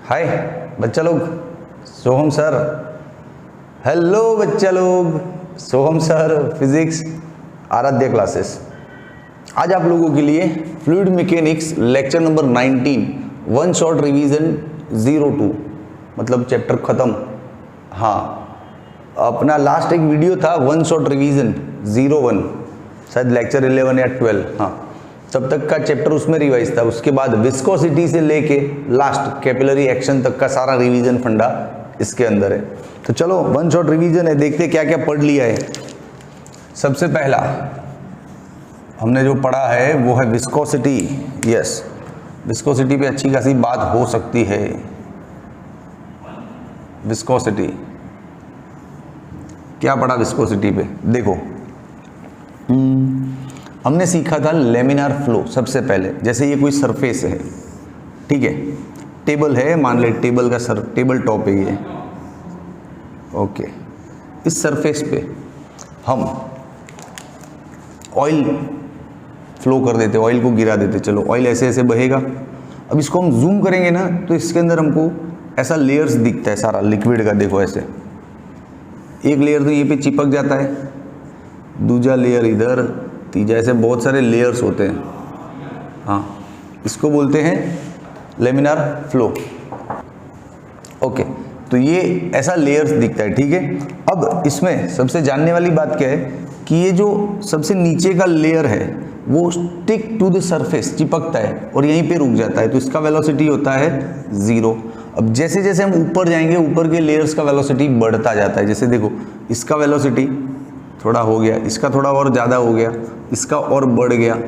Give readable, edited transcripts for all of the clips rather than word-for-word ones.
हाय बच्चा लोग, सोहम sir. Hello बच्चा लोग, सोहम सर, फिजिक्स आराध्या क्लासेस। आज आप लोगों के लिए fluid mechanics lecture number 19 one shot revision 02 मतलब चैप्टर खत्म। हाँ, अपना लास्ट एक वीडियो था वन शॉट रिवीजन 01, शायद लेक्चर 11 या 12। हाँ, तब तक का चैप्टर उसमें रिवाइज था। उसके बाद विस्कोसिटी से लेके लास्ट कैपिलरी एक्शन तक का सारा रिवीजन फंडा इसके अंदर है। तो चलो वन शॉट रिवीजन है, देखते क्या क्या पढ़ लिया है। सबसे पहला हमने जो पढ़ा है वो है विस्कोसिटी। यस, विस्कोसिटी पे अच्छी खासी बात हो सकती है। विस्कोसिटी क्या पढ़ा विस्कोसिटी पे, देखो हमने सीखा था लेमिनार फ्लो। सबसे पहले जैसे ये कोई सरफेस है, ठीक है, टेबल है, मान ले टेबल का टेबल टॉप है ये, ओके। इस सरफेस पे हम ऑयल फ्लो कर देते, ऑयल को गिरा देते। चलो ऑयल ऐसे ऐसे बहेगा। अब इसको हम जूम करेंगे ना तो इसके अंदर हमको ऐसा लेयर्स दिखता है सारा लिक्विड का। देखो ऐसे एक लेयर तो ये पे चिपक जाता है, दूसरा लेयर इधर, तीसरा, ऐसे बहुत सारे लेयर्स होते हैं। हाँ, इसको बोलते हैं लेमिनार फ्लो। ओके, तो ये ऐसा लेयर्स दिखता है, ठीक है। अब इसमें सबसे जानने वाली बात क्या है कि ये जो सबसे नीचे का लेयर है वो स्टिक टू द सरफेस, चिपकता है और यहीं पे रुक जाता है, तो इसका वेलोसिटी होता है 0। अब जैसे जैसे हम ऊपर जाएंगे ऊपर के लेयर्स का वेलोसिटी बढ़ता जाता है। जैसे देखो इसका वेलोसिटी थोड़ा हो गया, इसका थोड़ा और ज़्यादा हो गया, इसका और बढ़ गया,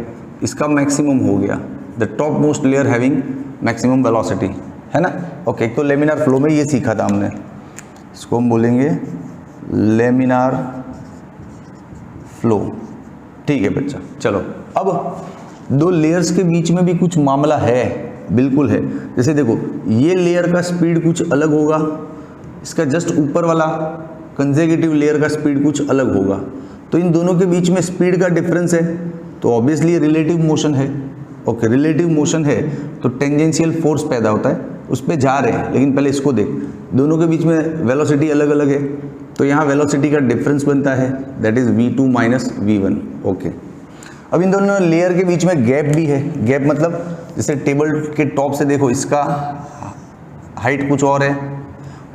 इसका मैक्सिमम हो गया। The top most layer having maximum velocity, है ना। ओके, तो लेमिनार फ्लो में ये सीखा था हमने, इसको हम बोलेंगे लेमिनार फ्लो, ठीक है बच्चा। चलो अब दो लेयर्स के बीच में भी कुछ मामला है, बिल्कुल है। जैसे देखो ये लेयर का स्पीड कुछ अलग होगा, इसका जस्ट ऊपर वाला कंसेक्यूटिव लेयर का स्पीड कुछ अलग होगा, तो इन दोनों के बीच में स्पीड का डिफरेंस है, तो ऑब्वियसली रिलेटिव मोशन है। ओके, रिलेटिव मोशन है तो टेंजेंशियल फोर्स पैदा होता है, उस पर जा रहे हैं। लेकिन पहले इसको देख, दोनों के बीच में वेलोसिटी अलग अलग है, तो यहाँ वेलोसिटी का डिफरेंस बनता है, that is v2 minus v1। Okay, अब इन दोनों लेयर के बीच में गैप भी है। गैप मतलब जैसे टेबल के टॉप से देखो इसका हाइट कुछ और है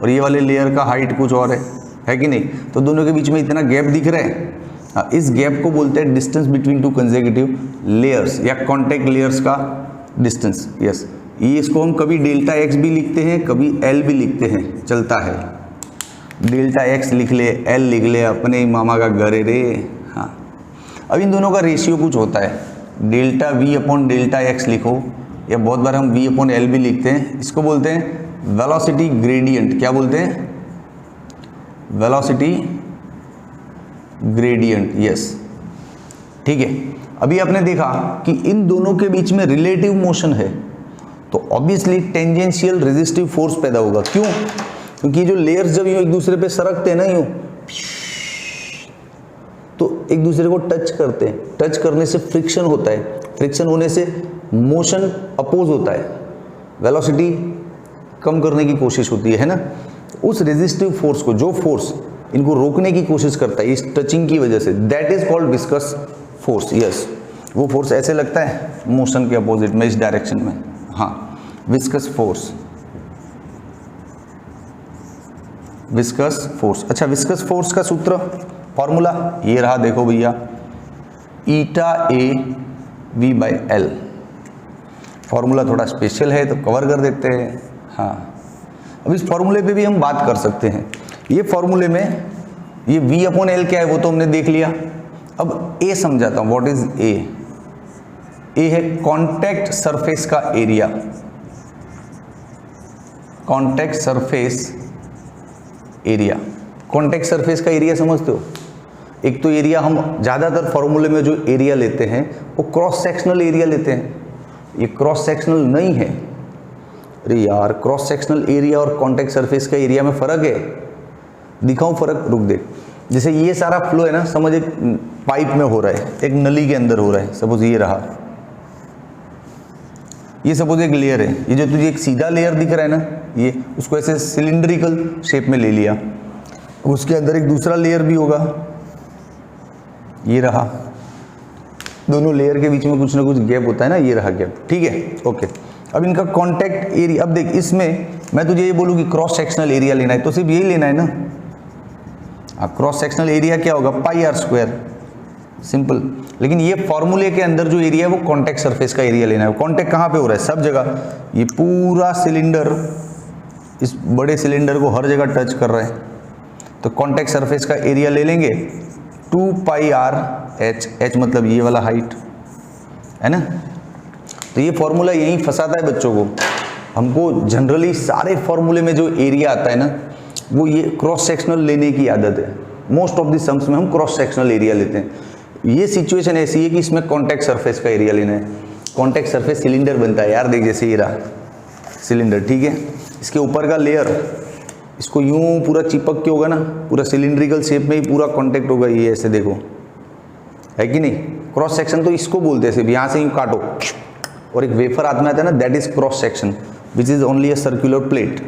और ये वाले लेयर का हाइट कुछ और है कि नहीं। तो दोनों के बीच में इतना गैप दिख रहा है। इस गैप को बोलते हैं distance between two consecutive layers या कॉन्टैक्ट लेयर्स का डिस्टेंस। यस, ये इसको हम कभी डेल्टा एक्स भी लिखते हैं, कभी एल भी लिखते हैं, चलता है। डेल्टा एक्स लिख ले, एल लिख ले, अपने ही मामा का घर है रे। हाँ, अब इन दोनों का रेशियो कुछ होता है, delta we upon delta x लिखो, या बहुत बार हम वी अपॉन एल भी लिखते हैं। इसको बोलते हैं वेलोसिटी ग्रेडियंट। क्या बोलते हैं? Velocity gradient. यस, ठीक है। अभी आपने देखा कि इन दोनों के बीच में रिलेटिव मोशन है, तो ऑब्वियसली टेंजेंशियल रेजिस्टिव फोर्स पैदा होगा। क्यों? क्योंकि जो लेयर्स जब यूं एक दूसरे पे सरकते हैं ना, यूं तो एक दूसरे को टच करते हैं, टच करने से फ्रिक्शन होता है, फ्रिक्शन होने से मोशन अपोज होता है, वेलोसिटी कम करने की कोशिश होती है ना। उस रेजिस्टिव फोर्स को, जो फोर्स इनको रोकने की कोशिश करता है इस टचिंग की वजह से, that is called viscous force. Yes, वो फोर्स ऐसे लगता है मोशन के अपोजिट में, इस डायरेक्शन में। हाँ, विस्कस फोर्स, विस्कस फोर्स। अच्छा, विस्कस फोर्स का सूत्र, फॉर्मूला ये रहा, देखो भैया, eta A V by L. Formula थोड़ा स्पेशल है तो कवर कर देते हैं। हाँ, अब इस फॉर्मूले पे भी हम बात कर सकते हैं। ये फॉर्मूले में ये v अपॉन एल क्या है वो तो हमने देख लिया। अब ए समझाता हूँ, व्हाट इज ए। ए है कॉन्टैक्ट सरफेस का area, contact surface area. Contact surface का एरिया समझते हो? एक तो एरिया हम ज़्यादातर फॉर्मूले में जो एरिया लेते हैं वो क्रॉस सेक्शनल एरिया लेते हैं, ये क्रॉस सेक्शनल नहीं है। अरे यार, क्रॉस सेक्शनल एरिया और कॉन्टैक्ट सरफेस का एरिया में फ़र्क है, दिखाऊं फ़र्क? रुक दे। जैसे ये सारा फ्लो है ना, समझ एक पाइप में हो रहा है, एक नली के अंदर हो रहा है, सपोज ये रहा, ये सपोज एक लेयर है, ये जो तुझे एक सीधा लेयर दिख रहा है ना, ये उसको ऐसे सिलिंड्रिकल शेप में ले लिया, उसके अंदर एक दूसरा लेयर भी होगा, ये रहा, दोनों लेयर के बीच में कुछ ना कुछ गैप होता है ना, ये रहा गैप, ठीक है, ओके। अब इनका कॉन्टैक्ट एरिया, अब देख इसमें मैं तुझे ये बोलूँ कि क्रॉस सेक्शनल एरिया लेना है तो सिर्फ यही लेना है ना, क्रॉस सेक्शनल एरिया क्या होगा, पाई आर स्क्वायर, सिंपल। लेकिन ये फॉर्मूले के अंदर जो एरिया है वो कॉन्टैक्ट सरफेस का एरिया लेना है। कॉन्टैक्ट कहाँ पे हो रहा है, सब जगह, ये पूरा सिलेंडर इस बड़े सिलेंडर को हर जगह टच कर रहा है, तो कॉन्टैक्ट सरफेस का एरिया ले लेंगे 2 पाई आर एच, एच मतलब ये वाला हाइट है ना। तो ये फॉर्मूला यही फंसाता है बच्चों को, हमको जनरली सारे फॉर्मूले में जो एरिया आता है ना वो ये क्रॉस सेक्शनल लेने की आदत है। मोस्ट ऑफ द सम्स में हम क्रॉस सेक्शनल एरिया लेते हैं। ये सिचुएशन ऐसी है कि इसमें कॉन्टैक्ट सरफेस का एरिया लेना है। कॉन्टैक्ट सरफेस सिलेंडर बनता है यार, देख जैसे ये रहा सिलेंडर, ठीक है, इसके ऊपर का लेयर इसको यूं पूरा चिपक के होगा ना, पूरा सिलिंड्रिकल शेप में ही पूरा कॉन्टैक्ट होगा, ये ऐसे देखो, है कि नहीं। क्रॉस सेक्शन तो इसको बोलते हैं, सिर्फ यहाँ से यूं काटो और एक वेफर हाथ में आता है ना, that is cross section which is only a circular plate,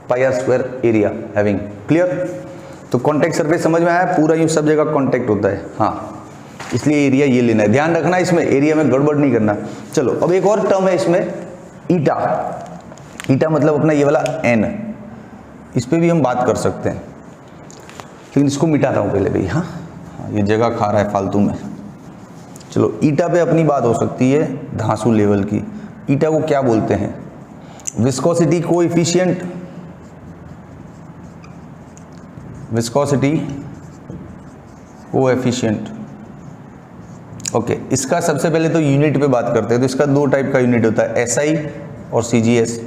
pi r square area having, clear. तो कॉन्टैक्ट सरफेस समझ में आया, पूरा यूं सब जगह कॉन्टैक्ट होता है, हाँ, इसलिए एरिया ये लेना है, ध्यान रखना इसमें एरिया में गड़बड़ नहीं करना। चलो अब एक और टर्म है इसमें, ईटा। ईटा मतलब अपना ये वाला एन, इस पे भी हम बात कर सकते हैं, लेकिन इसको मिटाता हूँ पहले भाई, हाँ ये जगह खा रहा है फालतू में। चलो ईटा पे अपनी बात हो सकती है धांसू लेवल की। ईटा को क्या बोलते हैं, viscosity coefficient, viscosity coefficient, okay. इसका सबसे पहले तो यूनिट पे बात करते हैं, तो इसका दो टाइप का यूनिट होता है, एसआई और सीजीएस।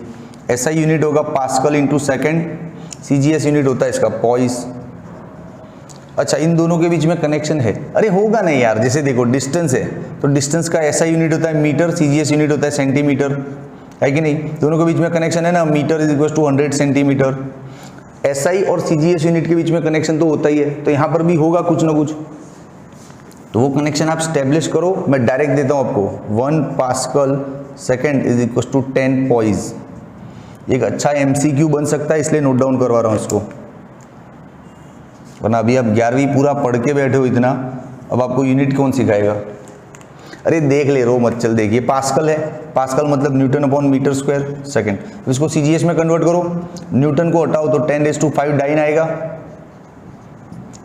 एसआई यूनिट होगा pascal into second, CGS unit होता है इसका पॉइस। अच्छा, इन दोनों के बीच में कनेक्शन है, अरे होगा नहीं यार, जैसे देखो डिस्टेंस है तो डिस्टेंस का एसआई यूनिट होता है मीटर, सीजीएस यूनिट होता है सेंटीमीटर, है कि नहीं। दोनों के बीच में कनेक्शन है ना, metre is equal to 100 centimetre. SI और सीजीएस यूनिट के बीच में कनेक्शन तो होता ही है, तो यहाँ पर भी होगा कुछ ना कुछ, तो वो कनेक्शन आप स्टैब्लिश करो। मैं डायरेक्ट देता हूँ आपको, 1 pascal second is equal to 10 poise. एक अच्छा एमसीक्यू बन सकता है, इसलिए नोट डाउन करवा रहा हूँ इसको, वरना अभी आप 11वीं पूरा पढ़ के बैठे हो इतना, अब आपको यूनिट कौन सिखाएगा। अरे देख ले, रो मत चल, देखिए पास्कल है, पास्कल मतलब newton upon metre square second. इसको सीजीएस में कन्वर्ट करो, न्यूटन को हटाओ तो 10⁵ डाइन आएगा,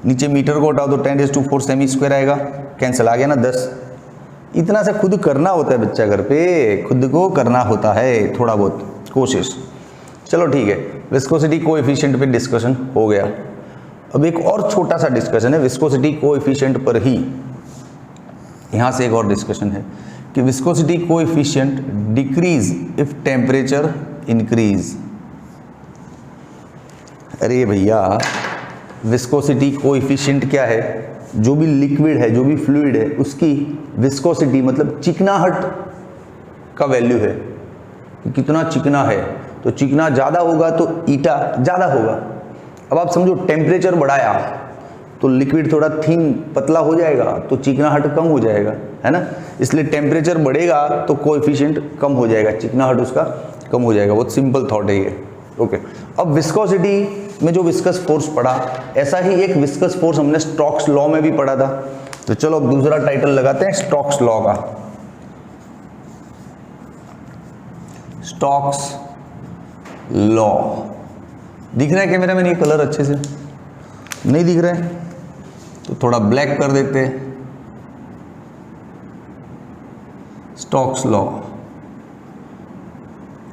नीचे मीटर को हटाओ तो 10⁴ सेमी स्क्वायर आएगा, कैंसिल आ गया ना 10। इतना सा खुद करना होता है बच्चा, घर पे खुद को करना होता है थोड़ा बहुत कोशिश। चलो ठीक है, विस्कोसिटी कोएफिशिएंट पे डिस्कशन हो गया। अब एक और छोटा सा डिस्कशन है विस्कोसिटी कोएफिशिएंट पर ही, यहाँ से एक और डिस्कशन है कि viscosity coefficient decrease if temperature increase. अरे भैया, विस्कोसिटी कोएफिशिएंट क्या है, जो भी लिक्विड है, जो भी फ्लूइड है, उसकी विस्कोसिटी मतलब चिकनाहट का वैल्यू है कि कितना चिकना है। तो चिकना ज़्यादा होगा तो ईटा ज़्यादा होगा। अब आप समझो टेम्परेचर बढ़ाया तो लिक्विड थोड़ा थिन पतला हो जाएगा, तो चिकनाहट कम हो जाएगा, है ना। इसलिए टेम्परेचर बढ़ेगा तो कोएफिशिएंट कम हो जाएगा, चिकनाहट उसका कम हो जाएगा। बहुत सिंपल थॉट है ये, ओके। अब विस्कोसिटी में जो विस्कस फोर्स पढ़ा, ऐसा ही एक विस्कस फोर्स हमने स्टोक्स लॉ में भी पढ़ा था। तो चलो अब दूसरा टाइटल लगाते हैं स्टोक्स लॉ का। स्टोक्स लॉ दिख रहा है कैमरा में, ये कलर अच्छे से नहीं दिख रहा है तो थोड़ा ब्लैक कर देते हैं। स्टोक्स लॉ,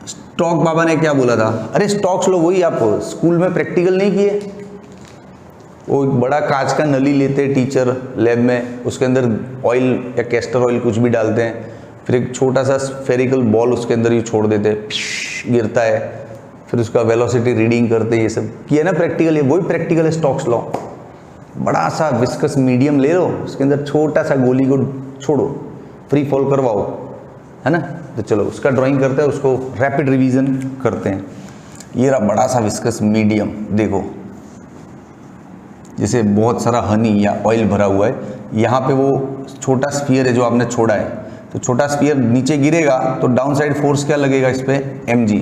स्टोक बाबा ने क्या बोला था, अरे स्टोक्स लॉ वही आप स्कूल में प्रैक्टिकल नहीं किए, वो एक बड़ा कांच का नली लेते हैं टीचर लैब में, उसके अंदर ऑयल या कैस्टर ऑयल कुछ भी डालते हैं, फिर एक छोटा सा स्फेरिकल बॉल उसके अंदर ही छोड़ देते हैं, गिरता है, फिर उसका वेलोसिटी रीडिंग करते हैं। ये सब किया ना प्रैक्टिकल, ये वही प्रैक्टिकल है स्टोक्स लॉ। बड़ा सा विस्कस मीडियम ले लो, उसके अंदर छोटा सा गोली को छोड़ो, फ्री फॉल करवाओ, है ना। तो चलो उसका ड्राइंग करते हैं, उसको रैपिड रिवीजन करते हैं। ये रहा बड़ा सा विस्कस मीडियम, देखो जैसे बहुत सारा हनी या ऑयल भरा हुआ है, यहाँ पे वो छोटा स्फीयर है जो आपने छोड़ा है, तो छोटा स्फीयर नीचे गिरेगा तो डाउन साइड फोर्स क्या लगेगा इस पे, mg।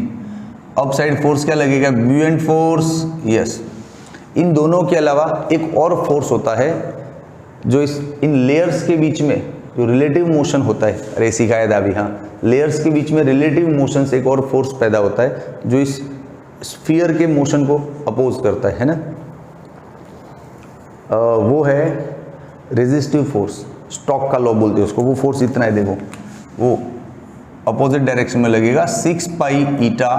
अप साइड फोर्स क्या लगेगा, ब्यूएंट फोर्स। यस, इन दोनों के अलावा एक और फोर्स होता है जो इन लेयर्स के बीच में जो रिलेटिव मोशन होता है, अरे सिखाया था अभी, हाँ, लेयर्स के बीच में रिलेटिव मोशन से एक और फोर्स पैदा होता है जो इस स्फीयर के मोशन को अपोज करता है ना, वो है रेजिस्टिव फोर्स। स्टॉक का लॉ बोलते हैं उसको। वो फोर्स इतना है, देखो वो अपोजिट डायरेक्शन में लगेगा 6 पाई ईटा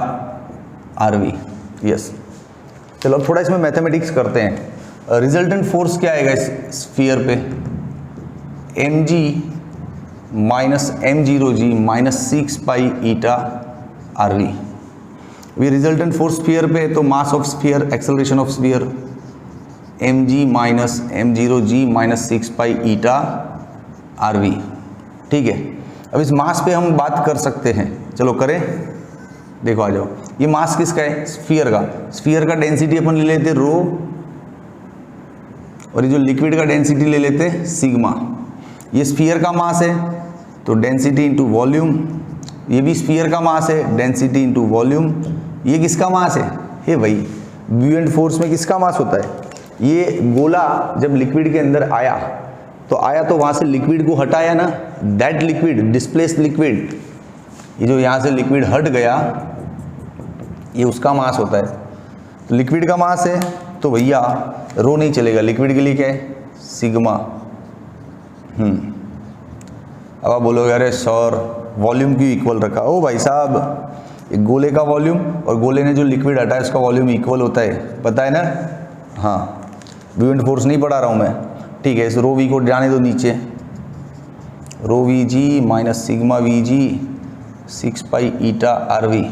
RV। यस, चलो अब थोड़ा इसमें मैथमेटिक्स करते हैं। रिजल्टेंट फोर्स क्या आएगा इस स्फीयर पे, mg minus m0g minus 6 pi eta RV। ये रिजल्टेंट फोर्स स्फीयर पे है तो mass of sphere, acceleration of sphere mg minus m0g minus 6 pi eta RV। ठीक है, अब इस मास पे हम बात कर सकते हैं, चलो करें। देखो आ जाओ, ये मास किसका है, स्फीयर का। स्फीयर का डेंसिटी अपन ले लेते रो, और ये जो लिक्विड का डेंसिटी ले लेते सिग्मा। ये स्फीयर का मास है तो डेंसिटी इंटू वॉल्यूम, ये भी स्फीयर का मास है, डेंसिटी इंटू वॉल्यूम। ये किसका मास है, हे भाई ब्यूएंट फोर्स में किसका मास होता है, ये गोला जब लिक्विड के अंदर आया तो वहां से लिक्विड को हटाया ना, दैट लिक्विड, डिस्प्लेस्ड लिक्विड, ये जो यहाँ से लिक्विड हट गया, ये उसका मास होता है। तो लिक्विड का मास है तो भैया रो नहीं चलेगा, लिक्विड के लिए क्या है, सिग्मा। अब आप बोलोगे अरे सर वॉल्यूम क्यों इक्वल रखा। ओ भाई साहब, एक गोले का वॉल्यूम और गोले ने जो लिक्विड हटाया उसका वॉल्यूम इक्वल होता है, पता है ना। हाँ, ब्यूएंट फोर्स नहीं पढ़ा रहा हूँ मैं, ठीक है। इस रो वी को जाने दो नीचे, rho V G minus sigma V G 6 pi eta RV,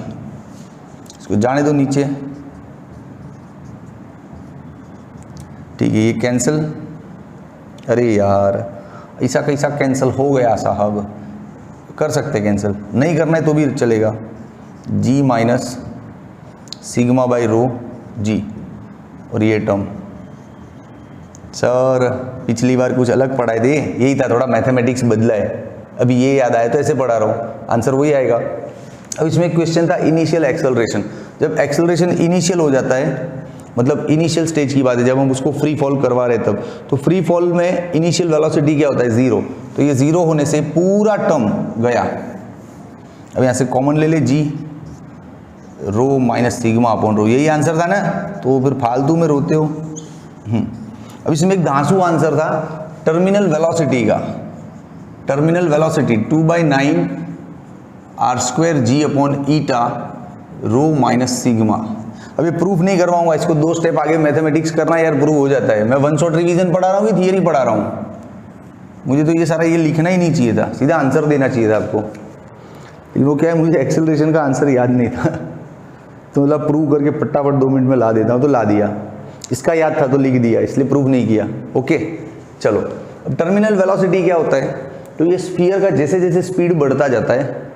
इसको जाने दो नीचे, ठीक है। ये कैंसिल, अरे यार ऐसा कैसा कैंसिल हो गया साहब, कर सकते कैंसिल, नहीं करना है तो भी चलेगा। जी माइनस सिग्मा बाई रो जी, और ये टर्म सर पिछली बार कुछ अलग पढ़ाए थे, यही था, थोड़ा मैथमेटिक्स बदला है, अभी ये याद आया तो ऐसे पढ़ा रहा हूँ, आंसर वही आएगा। अब इसमें एक क्वेश्चन था इनिशियल एक्सेलरेशन। जब एक्सेलरेशन इनिशियल हो जाता है, मतलब इनिशियल स्टेज की बात है, जब हम उसको फ्री फॉल करवा रहे तब, तो फ्री फॉल में इनिशियल वेलोसिटी क्या होता है, 0। तो ये 0 होने से पूरा टर्म गया। अब यहाँ से कॉमन ले ले, जी रो माइनस सिग्मा अपॉन रो, यही आंसर था ना, तो फिर फालतू में रोते हो। अब इसमें एक धांसू आंसर था टर्मिनल वेलोसिटी का। Terminal velocity 2/9 r² g upon eta rho minus sigma. अब ये प्रूफ नहीं करवाऊंगा, इसको 2 स्टेप आगे मैथमेटिक्स करना यार, प्रूफ हो जाता है। मैं 1 शॉट रिवीजन पढ़ा रहा हूँ, थियरी पढ़ा रहा हूँ, मुझे तो ये सारा ये लिखना ही नहीं चाहिए था, सीधा आंसर देना चाहिए था आपको। लेकिन वो क्या है, मुझे एक्सेलरेशन का आंसर याद नहीं था, तो मतलब प्रूव करके फटाफट 2 मिनट में ला देता हूँ, तो ला दिया। इसका याद था तो लिख दिया, इसलिए प्रूव नहीं किया। ओके चलो, अब टर्मिनल वेलोसिटी क्या होता है, तो ये स्फीयर का जैसे जैसे स्पीड बढ़ता जाता है,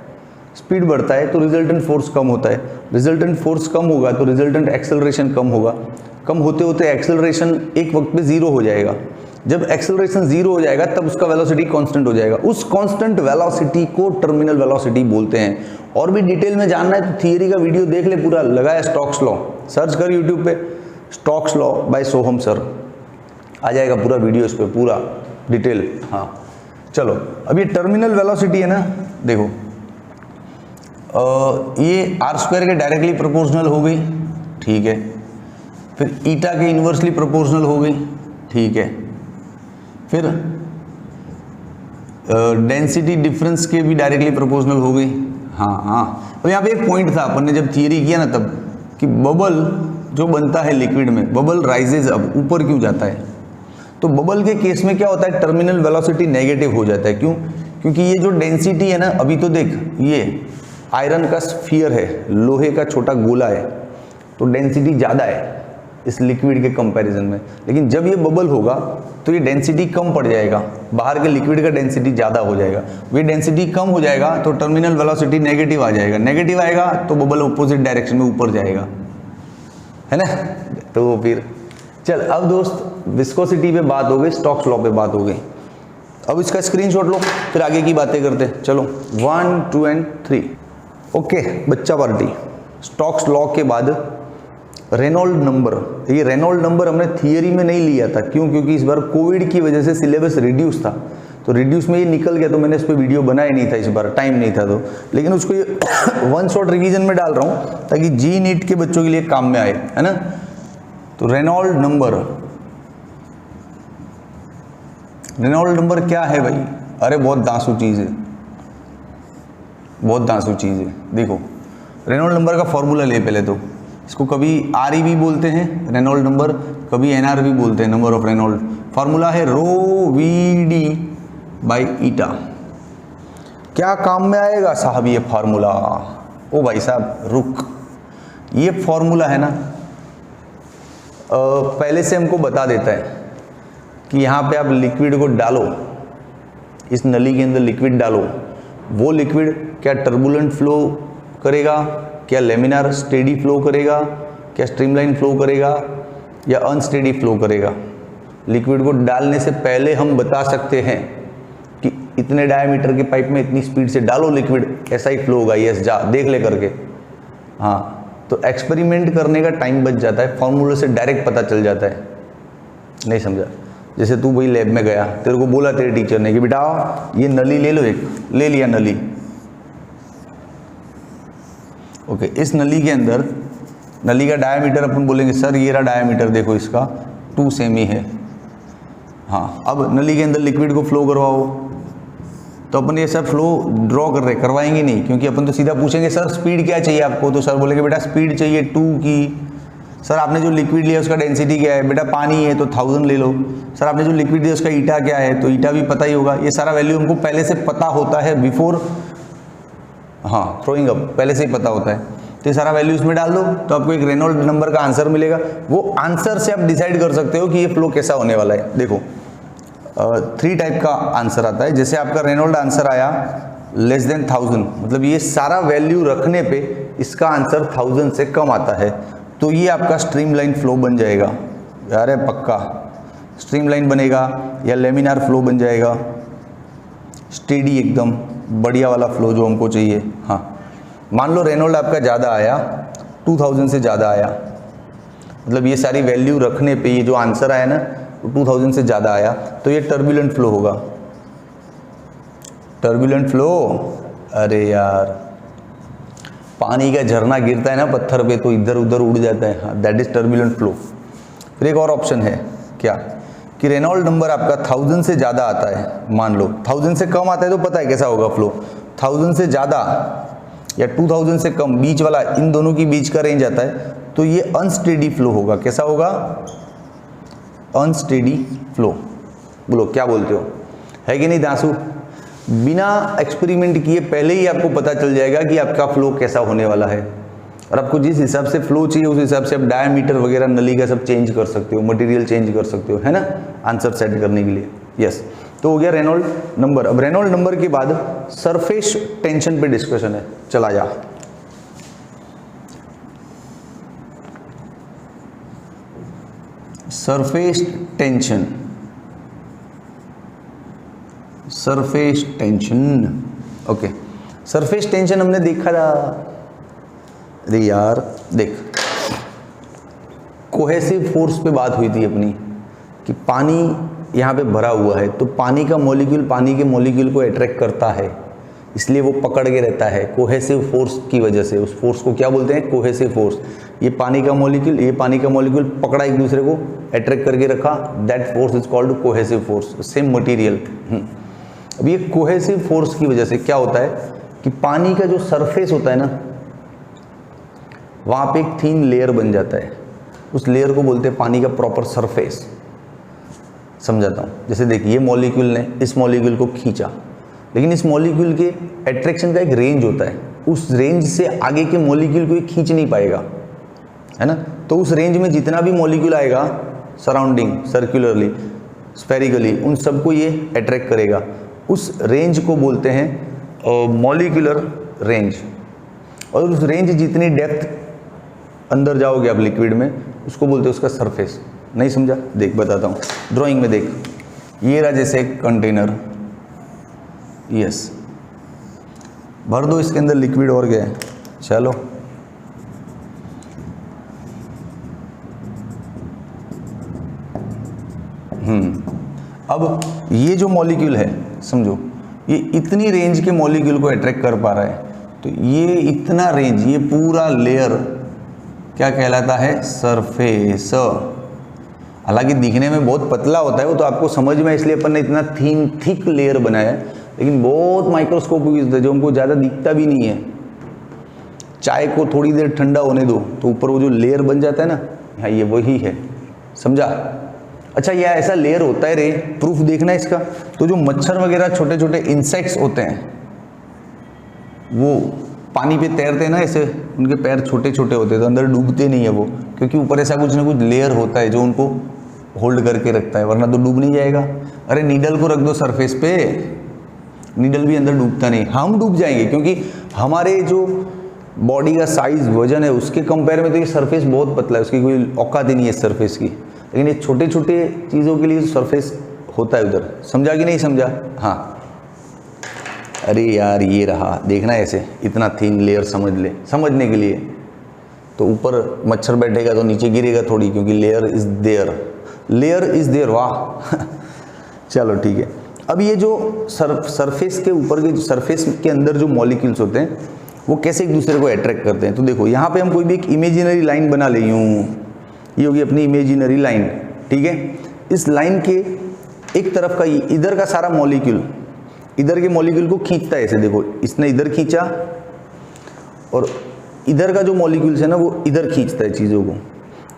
स्पीड बढ़ता है तो रिजल्टेंट फोर्स कम होता है, रिजल्टेंट फोर्स कम होगा तो रिजल्टेंट एक्सेलरेशन कम होगा, कम होते होते एक्सेलरेशन एक वक्त पे 0 हो जाएगा। जब एक्सेलरेशन 0 हो जाएगा तब उसका वेलोसिटी कांस्टेंट हो जाएगा, उस कांस्टेंट वेलोसिटी को टर्मिनल वेलोसिटी बोलते हैं। और भी डिटेल में जानना है तो थियरी का वीडियो देख ले, पूरा लगाया स्टोक्स लॉ, सर्च कर यूट्यूब पे Stokes law by Soham sir, आ जाएगा पूरा वीडियो इस पे, पूरा डिटेल। हाँ चलो, अब ये टर्मिनल वेलोसिटी है ना, देखो ये r² के डायरेक्टली प्रोपोर्शनल हो गई, ठीक है, फिर ईटा के इन्वर्सली प्रोपोर्शनल हो गई, ठीक है, फिर डेंसिटी डिफरेंस के भी डायरेक्टली प्रोपोर्शनल हो गई। हाँ, अब यहाँ पे एक पॉइंट था, अपन ने जब थियरी किया ना तब, कि बबल जो बनता है लिक्विड में, बबल राइजेज, अब ऊपर क्यों जाता है, तो बबल के केस में क्या होता है, टर्मिनल वेलोसिटी नेगेटिव हो जाता है। क्यों? क्योंकि ये जो डेंसिटी है ना, अभी तो देख ये आयरन का स्फीयर है, लोहे का छोटा गोला है, तो डेंसिटी ज़्यादा है इस लिक्विड के कंपैरिजन में, लेकिन जब ये बबल होगा तो ये डेंसिटी कम पड़ जाएगा, बाहर के लिक्विड का डेंसिटी ज़्यादा हो जाएगा। ये डेंसिटी कम हो जाएगा तो टर्मिनल वेलोसिटी नेगेटिव आ जाएगा, नेगेटिव आएगा तो बबल अपोजिट डायरेक्शन में ऊपर जाएगा, है ना। तो फिर चल, अब दोस्त विस्कोसिटी पे बात हो गई, स्टोक्स लॉ पे बात हो गई। अब इसका स्क्रीनशॉट लो, फिर आगे की बातें करते हैं। चलो 1 2 एंड 3। ओके बच्चा पार्टी, स्टोक्स लॉ के बाद रेनॉल्ड नंबर। ये रेनॉल्ड नंबर हमने थियरी में नहीं लिया था, क्यों? क्योंकि इस बार कोविड की वजह से सिलेबस रिड्यूस था, तो रिड्यूस में ये निकल गया, तो मैंने इस पर वीडियो बनाया नहीं था इस बार, टाइम नहीं था तो। लेकिन उसको ये वन शॉट रिवीजन में डाल रहा हूँ ताकि जी नीट के बच्चों के लिए काम में आए, है ना। तो रेनॉल्ड नंबर, रेनॉल्ड नंबर क्या है भाई? अरे बहुत दांसू चीज़ है, बहुत दांसू चीज़ है। देखो रेनॉल्ड नंबर का फॉर्मूला ले पहले तो। इसको कभी आर भी बोलते हैं रेनॉल्ड नंबर, कभी एनआर भी बोलते हैं, नंबर ऑफ रेनॉल्ड। फॉर्मूला है rho v d by eta. क्या काम में आएगा साहब ये फार्मूला? ओ भाई साहब रुक, ये फॉर्मूला है ना, पहले से हमको बता देता है कि यहाँ पे आप लिक्विड को डालो, इस नली के अंदर लिक्विड डालो, वो लिक्विड क्या टर्बुलेंट फ्लो करेगा, क्या लेमिनार स्टेडी फ्लो करेगा, क्या स्ट्रीमलाइन फ्लो करेगा, या अनस्टेडी फ्लो करेगा। लिक्विड को डालने से पहले हम बता सकते हैं कि इतने डायमीटर के पाइप में इतनी स्पीड से डालो लिक्विड, ऐसा ही फ्लो होगा, यस जा देख ले करके। हाँ, तो एक्सपेरिमेंट करने का टाइम बच जाता है, फॉर्मूले से डायरेक्ट पता चल जाता है। नहीं समझा? जैसे तू वही लैब में गया, तेरे को बोला तेरे टीचर ने कि बेटा ये नली ले लो, एक ले लिया नली। ओके, इस नली के अंदर, नली का डायमीटर अपन बोलेंगे सर ये रहा डायमीटर, देखो इसका 2 सेमी है। हाँ, अब नली के अंदर लिक्विड को फ्लो करवाओ, तो अपन ये सब फ्लो ड्रॉ कर रहे, करवाएंगे नहीं, क्योंकि अपन तो सीधा पूछेंगे सर स्पीड क्या चाहिए आपको, तो सर बोलेंगे बेटा स्पीड चाहिए 2 की। सर आपने जो लिक्विड लिया उसका डेंसिटी क्या है, बेटा पानी है तो 1000 ले लो। सर आपने जो लिक्विड दिया उसका ईटा क्या है, तो ईटा भी पता ही होगा। ये सारा वैल्यू हमको पहले से पता होता है, बिफोर हाँ थ्रोइंग अप, पहले से ही पता होता है। तो ये सारा वैल्यू इसमें डाल दो, तो आपको एक रेनॉल्ड नंबर का आंसर मिलेगा। वो आंसर से आप डिसाइड कर सकते हो कि ये फ्लो कैसा होने वाला है। देखो 3 टाइप का आंसर आता है। जैसे आपका रेनॉल्ड आंसर आया लेस देन 1000, मतलब ये सारा वैल्यू रखने पे इसका आंसर 1000 से कम आता है, तो ये आपका स्ट्रीमलाइन फ्लो बन जाएगा। अरे पक्का स्ट्रीमलाइन बनेगा, या लेमिनार फ्लो बन जाएगा, स्टेडी एकदम बढ़िया वाला फ्लो जो हमको चाहिए। हाँ, मान लो रेनॉल्ड आपका ज़्यादा आया, 2000 से ज़्यादा आया, मतलब ये सारी वैल्यू रखने पे ये जो आंसर आया ना 2000 से ज़्यादा आया, तो ये टर्बुलेंट फ्लो होगा। टर्बुलेंट फ्लो, अरे यार पानी का झरना गिरता है ना पत्थर पे तो इधर उधर उड़ जाता है, हाँ दैट इज टर्बुलेंट फ्लो। फिर एक और ऑप्शन है क्या, कि रेनॉल्ड नंबर आपका 1000 से ज़्यादा आता है, मान लो 1000 से कम आता है तो पता है कैसा होगा फ्लो, 1000 से ज़्यादा या 2000 से कम, बीच वाला, इन दोनों की बीच का रेंज आता है, तो ये अनस्टेडी फ्लो होगा। कैसा होगा? Unsteady flow. बोलो क्या बोलते हो, है कि नहीं दांसू? बिना एक्सपेरिमेंट किए पहले ही आपको पता चल जाएगा कि आपका फ्लो कैसा होने वाला है, और आपको जिस हिसाब से फ्लो चाहिए उस हिसाब से आप डायमीटर वगैरह नली का सब चेंज कर सकते हो, मटेरियल चेंज कर सकते हो, है ना, आंसर सेट करने के लिए। यस, तो हो गया रेनॉल्ड नंबर। अब रेनॉल्ड नंबर के बाद सरफेस टेंशन पे डिस्कशन है, चला जा। Surface tension, surface tension. Okay, surface tension हमने देखा था। अरे यार देख, कोहेसिव फोर्स पे बात हुई थी अपनी, कि पानी यहाँ पे भरा हुआ है, तो पानी का मॉलिक्यूल पानी के मॉलिक्यूल को अट्रैक्ट करता है, इसलिए वो पकड़ के रहता है कोहेसिव फोर्स की वजह से। उस फोर्स को क्या बोलते हैं? Cohesive force. ये पानी का मॉलिक्यूल, ये पानी का मॉलिक्यूल पकड़ा एक दूसरे को, अट्रैक्ट करके रखा, that force is called cohesive force. Same material. अब ये कोहेसिव फोर्स की वजह से क्या होता है कि पानी का जो सरफेस होता है ना, वहाँ पे एक थीन लेयर बन जाता है, उस लेयर को बोलते हैं पानी का प्रॉपर सरफेस। समझाता हूँ, जैसे देखिए ये मॉलिक्यूल ने इस मॉलिक्यूल को खींचा, लेकिन इस मॉलिक्यूल के अट्रैक्शन का एक रेंज होता है, उस रेंज से आगे के मॉलिक्यूल को ये खींच नहीं पाएगा, है ना। तो उस रेंज में जितना भी मॉलिक्यूल आएगा सराउंडिंग, सर्कुलरली, स्फेरिकली, उन सबको ये अट्रैक्ट करेगा। उस रेंज को बोलते हैं मॉलिक्यूलर रेंज, और उस रेंज जितनी डेप्थ अंदर जाओगे आप लिक्विड में, उसको बोलते हैं उसका सरफेस। नहीं समझा? देख बताता हूँ, ड्राइंग में देख, ये रहा जैसे एक कंटेनर, यस, भर दो इसके अंदर लिक्विड और गया है। चलो अब ये जो मॉलिक्यूल है समझो, ये इतनी रेंज के मॉलिक्यूल को अट्रैक्ट कर पा रहा है, तो ये इतना रेंज, ये पूरा लेयर क्या कहलाता है? सरफेस। हालांकि दिखने में बहुत पतला होता है वो तो आपको समझ में, इसलिए अपन ने इतना थिक लेयर बनाया है, लेकिन बहुत माइक्रोस्कोपिक यूज है जो हमको ज़्यादा दिखता भी नहीं है। चाय को थोड़ी देर ठंडा होने दो तो ऊपर वो जो लेयर बन जाता है ना, हाँ ये वही है, समझा? अच्छा, यह ऐसा लेयर होता है रे, प्रूफ देखना इसका। तो जो मच्छर वगैरह छोटे छोटे इंसेक्ट्स होते हैं वो पानी पे तैरते हैं ना, ऐसे उनके पैर छोटे छोटे होते हैं तो अंदर डूबते नहीं है वो, क्योंकि ऊपर ऐसा कुछ ना कुछ लेयर होता है जो उनको होल्ड करके रखता है, वरना तो डूब नहीं जाएगा। अरे नीडल को रख दो सरफेस पे, नीडल भी अंदर डूबता नहीं, हम डूब जाएंगे, क्योंकि हमारे जो बॉडी का साइज वजन है उसके कंपेयर में तो ये सरफेस बहुत पतला है, उसकी कोई औकात ही नहीं है सरफेस की। लेकिन ये छोटे छोटे चीज़ों के लिए सरफेस होता है उधर, समझा कि नहीं समझा? हाँ, अरे यार ये रहा, देखना ऐसे इतना थिन लेयर समझ ले, समझने के लिए। तो ऊपर मच्छर बैठेगा तो नीचे गिरेगा थोड़ी, क्योंकि layer is there, layer is there. वाह चलो ठीक है। अब ये जो सरफेस के ऊपर के, सरफेस के अंदर जो मॉलिक्यूल्स होते हैं वो कैसे एक दूसरे को अट्रैक्ट करते हैं, तो देखो यहाँ पे हम कोई भी एक इमेजिनरी लाइन बना ले, यूँ ये होगी अपनी इमेजिनरी लाइन, ठीक है। इस लाइन के एक तरफ का, इधर का सारा मॉलिक्यूल इधर के मॉलिक्यूल को खींचता है ऐसे, देखो इसने इधर खींचा और इधर का जो मॉलिक्यूल्स है ना वो इधर खींचता है चीज़ों को।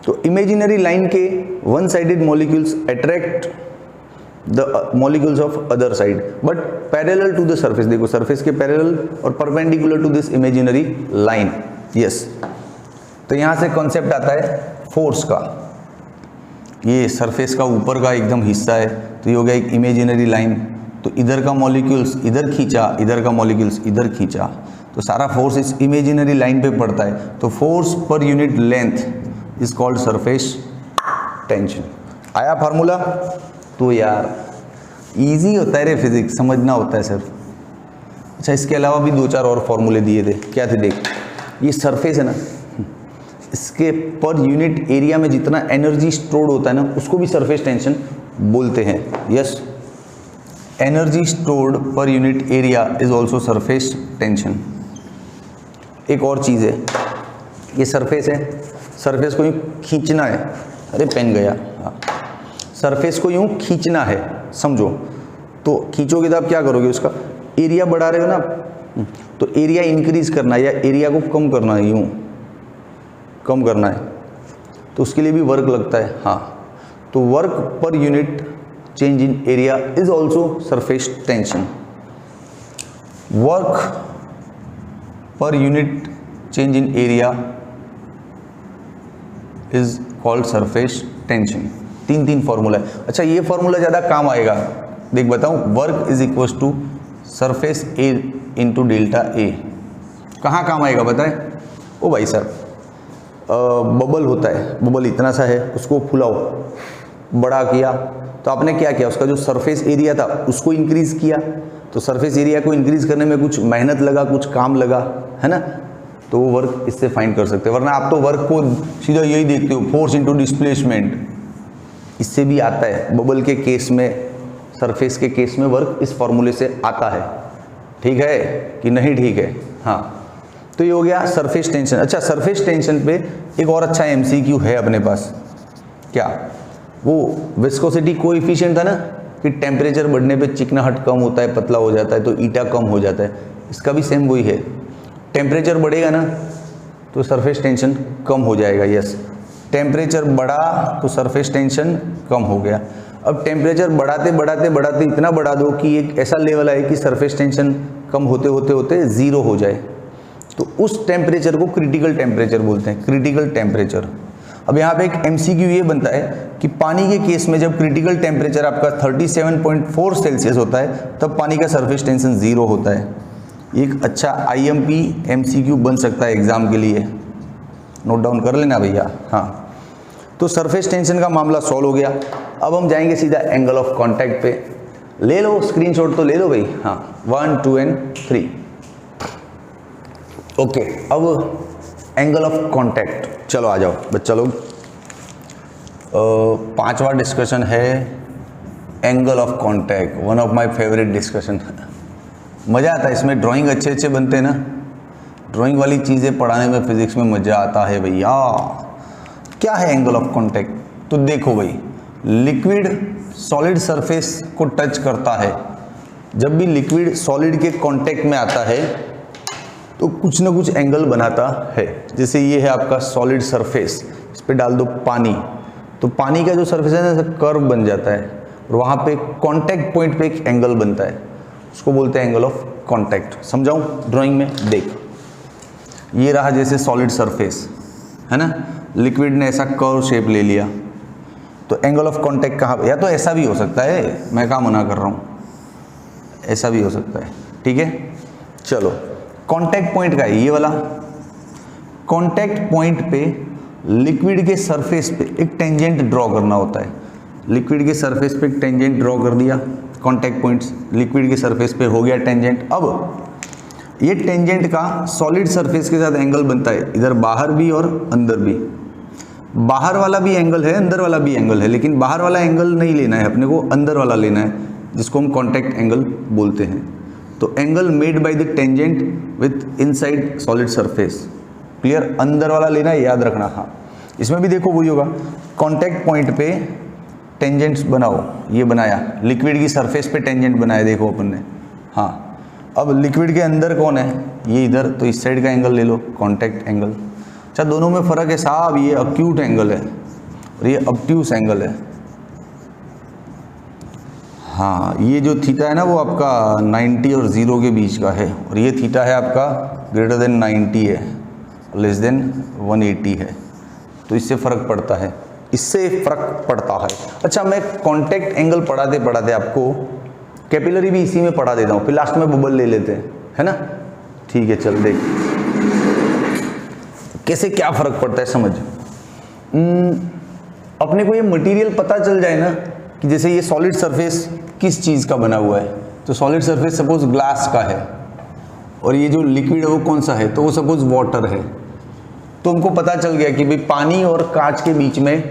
तो इमेजिनरी लाइन के one sided molecules attract the molecules of other side but parallel to the surface. देखो सरफेस के पैरेलल और perpendicular to this imaginary line. Yes, तो यहाँ से कॉन्सेप्ट आता है फोर्स का। ये सरफेस का ऊपर का एकदम हिस्सा है, तो ये हो गया एक इमेजिनरी लाइन। तो इधर का मॉलिक्यूल्स इधर खींचा, इधर का मॉलिक्यूल्स इधर खींचा, तो सारा फोर्स इस इमेजिनरी लाइन पे पड़ता है। तो force per unit length is called surface tension. आया फार्मूला? तो यार इजी होता है रे फिजिक्स, समझना होता है सिर्फ। अच्छा, इसके अलावा भी दो चार और फॉर्मूले दिए थे। क्या थे देख, ये सरफेस है ना, इसके पर यूनिट एरिया में जितना एनर्जी स्टोर्ड होता है ना उसको भी सरफेस टेंशन बोलते हैं। Yes, energy stored per unit area is also surface tension. एक और चीज़ है, ये सरफेस है, सरफेस को यूँ खींचना है। अरे पेन गया। हाँ, सरफेस को यूँ खींचना है, समझो। तो खींचोगे तो आप क्या करोगे, उसका एरिया बढ़ा रहे हो ना, तो एरिया इंक्रीज करना है या एरिया को कम करना है, यूँ कम करना है, तो उसके लिए भी वर्क लगता है। हाँ, तो work per unit change in area is also surface tension. Work per unit change in area is called surface tension. तीन फॉर्मूला है। अच्छा, ये फॉर्मूला ज़्यादा काम आएगा, देख बताऊं। Work is equal to surface A into delta A. कहाँ काम आएगा बताएं? ओ भाई साहब, बबल होता है, बबल इतना सा है, उसको फुलाओ, बड़ा किया, तो आपने क्या किया, उसका जो सरफेस एरिया था उसको इंक्रीज किया। तो सरफेस एरिया को इंक्रीज करने में कुछ मेहनत लगा, कुछ काम लगा, है ना, तो वो वर्क इससे फाइंड कर सकते हैं। वरना आप तो वर्क को सीधा यही देखते हो, फोर्स इंटू डिस्प्लेसमेंट, इससे भी आता है। बबल के केस में, सरफेस के केस में वर्क इस फॉर्मूले से आता है। ठीक है कि नहीं? ठीक है। हाँ, तो ये हो गया सरफेस टेंशन। अच्छा, सरफेस टेंशन पे एक और अच्छा एमसीक्यू है अपने पास। क्या? वो विस्कोसिटी कोएफिशिएंट था ना, कि टेम्परेचर बढ़ने पे चिकनाहट कम होता है, पतला हो जाता है, तो ईटा कम हो जाता है। इसका भी सेम वही है, टेम्परेचर बढ़ेगा ना तो सरफेस टेंशन कम हो जाएगा। यस, टेम्परेचर बढ़ा तो सरफेस टेंशन कम हो गया। अब टेम्परेचर बढ़ाते बढ़ाते बढ़ाते इतना बढ़ा दो कि एक ऐसा लेवल आए कि सरफेस टेंशन कम होते होते होते ज़ीरो हो जाए, तो उस टेम्परेचर को क्रिटिकल टेम्परेचर बोलते हैं। Critical temperature. अब यहाँ पे एक एमसीक्यू ये बनता है कि पानी के केस में जब क्रिटिकल टेम्परेचर आपका 37.4 सेल्सियस होता है तब पानी का सरफेस टेंशन ज़ीरो होता है। एक अच्छा आईएमपी एमसीक्यू बन सकता है एग्जाम के लिए, नोट डाउन कर लेना भैया। हाँ, तो सरफेस टेंशन का मामला सॉल्व हो गया। अब हम जाएंगे सीधा एंगल ऑफ कांटेक्ट पे। ले लो स्क्रीनशॉट तो ले लो भाई। हाँ 1 2 एंड 3। ओके अब एंगल ऑफ कांटेक्ट, चलो आ जाओ बच्चा लोग। 5वां डिस्कशन है angle of contact, one of my favourite discussion. मज़ा आता है इसमें, ड्राइंग अच्छे अच्छे बनते हैं ना, ड्राइंग वाली चीज़ें पढ़ाने में फिजिक्स में मज़ा आता है भैया। क्या है एंगल ऑफ कांटेक्ट? तो देखो भाई, लिक्विड सॉलिड सरफेस को टच करता है, जब भी लिक्विड सॉलिड के कांटेक्ट में आता है तो कुछ ना कुछ एंगल बनाता है। जैसे ये है आपका सॉलिड सरफेस, इस पर डाल दो पानी, तो पानी का जो सरफेस है ना कर्व बन जाता है, और वहाँ पे कांटेक्ट पॉइंट पे एक एंगल बनता है, उसको बोलते हैं एंगल ऑफ कांटेक्ट। समझाऊं ड्राइंग में? देख, ये रहा जैसे सॉलिड सरफेस है ना, लिक्विड ने ऐसा कर्व शेप ले लिया, तो एंगल ऑफ कांटेक्ट कहाँ? या तो ऐसा भी हो सकता है, मैं कहाँ मना कर रहा हूँ, ऐसा भी हो सकता है, ठीक है। चलो कांटेक्ट पॉइंट का है ये वाला, कांटेक्ट पॉइंट पे लिक्विड के सरफेस पे एक टेंजेंट ड्रॉ करना होता है। लिक्विड के सरफेस पे एक टेंजेंट ड्रॉ कर दिया, कांटेक्ट पॉइंट्स लिक्विड के सरफेस पे हो गया टेंजेंट। अब ये टेंजेंट का सॉलिड सरफेस के साथ एंगल बनता है, इधर बाहर भी और अंदर भी। बाहर वाला भी एंगल है, अंदर वाला भी एंगल है, लेकिन बाहर वाला एंगल नहीं लेना है अपने को, अंदर वाला लेना है, जिसको हम कांटेक्ट एंगल बोलते हैं। तो angle made by the tangent with inside solid surface, clear? अंदर वाला लेना है, याद रखना। हाँ इसमें भी देखो वही होगा, कांटेक्ट पॉइंट पे टेंजेंट्स बनाओ, ये बनाया, लिक्विड की सरफेस पे टेंजेंट बनाया, देखो अपन ने। हाँ अब लिक्विड के अंदर कौन है? ये इधर, तो इस साइड का एंगल ले लो, कांटेक्ट एंगल। अच्छा दोनों में फ़र्क है साहब, ये अक्यूट एंगल है और ये ऑब्ट्यूस एंगल है। हाँ ये जो थीटा है ना वो आपका 90 और 0 के बीच का है, और ये थीटा है आपका ग्रेटर देन 90 है, लेस देन 180 है, तो इससे फ़र्क पड़ता है, इससे फ़र्क पड़ता है। अच्छा मैं कांटेक्ट एंगल पढ़ाते पढ़ाते आपको कैपिलरी भी इसी में पढ़ा देता हूँ, फिर लास्ट में बबल ले लेते हैं, है ना? ठीक है चल देख कैसे क्या फ़र्क पड़ता है, समझ। अपने को ये मटेरियल पता चल जाए ना कि जैसे ये सॉलिड सरफेस किस चीज़ का बना हुआ है, तो सॉलिड सरफेस सपोज ग्लास का है, और ये जो लिक्विड है वो कौन सा है, तो वो सपोज वाटर है। तो हमको पता चल गया कि भाई पानी और कांच के बीच में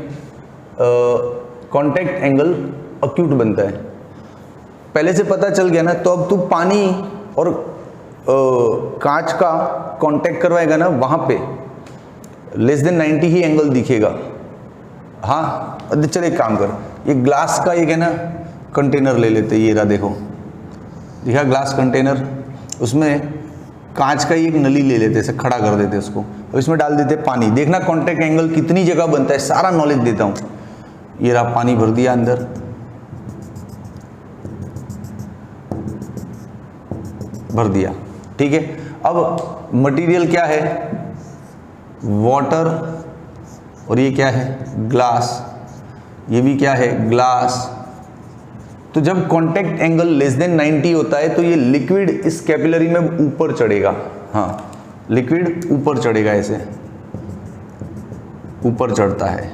कांटेक्ट एंगल अक्यूट बनता है, पहले से पता चल गया ना। तो अब तू पानी और कांच का कांटेक्ट करवाएगा ना, वहाँ पे लेस देन 90 ही एंगल दिखेगा। हाँ चल एक काम कर, ये ग्लास का एक है ना कंटेनर ले लेते, ये रहा देखो, दिखा ग्लास कंटेनर, उसमें कांच का एक नली ले लेते, ऐसे खड़ा कर देते उसको, और इसमें डाल देते पानी, देखना कांटेक्ट एंगल कितनी जगह बनता है, सारा नॉलेज देता हूँ। ये रहा पानी भर दिया अंदर, भर दिया, ठीक है। अब मटेरियल क्या है? वाटर, और ये क्या है? ग्लास, ये भी क्या है? ग्लास। तो जब कांटेक्ट एंगल लेस देन 90 होता है तो ये लिक्विड इस कैपिलरी में ऊपर चढ़ेगा। हाँ लिक्विड ऊपर चढ़ेगा, ऐसे ऊपर चढ़ता है,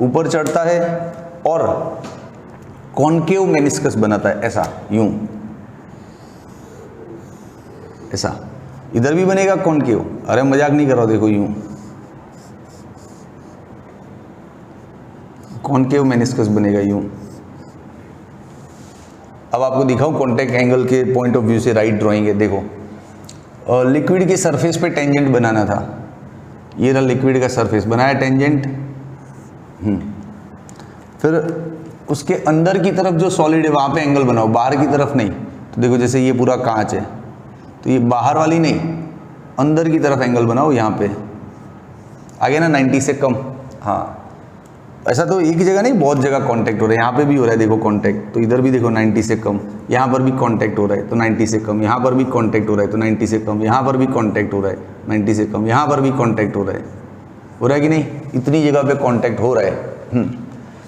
ऊपर चढ़ता है, और कॉनकेव मेनिस्कस बनाता है, ऐसा यूं, ऐसा इधर भी बनेगा कॉनकेव, अरे मजाक नहीं कर रहा, देखो यूं कॉनकेव मेनिस्कस बनेगा यूं। अब आपको दिखाऊं कांटेक्ट एंगल के पॉइंट ऑफ व्यू से, राइट ड्राइंग है, देखो लिक्विड के सरफेस पे टेंजेंट बनाना था, ये रहा लिक्विड का सरफेस, बनाया टेंजेंट, फिर उसके अंदर की तरफ जो सॉलिड है वहाँ पे एंगल बनाओ, बाहर की तरफ नहीं। तो देखो जैसे ये पूरा कांच है, तो ये बाहर वाली नहीं, अंदर की तरफ एंगल बनाओ, यहाँ पे आ गया ना 90 से कम। हाँ ऐसा तो एक ही जगह नहीं, बहुत जगह कांटेक्ट हो रहा है, यहाँ पे भी हो रहा है देखो कांटेक्ट, तो इधर भी देखो 90 से कम, यहाँ पर भी कांटेक्ट हो रहा है तो 90 से कम, यहाँ पर भी कांटेक्ट हो रहा है तो 90 से कम, यहाँ पर भी कांटेक्ट हो रहा है 90 से कम, यहाँ पर भी कांटेक्ट हो रहा है कि नहीं? इतनी जगह पे कांटेक्ट हो रहा है।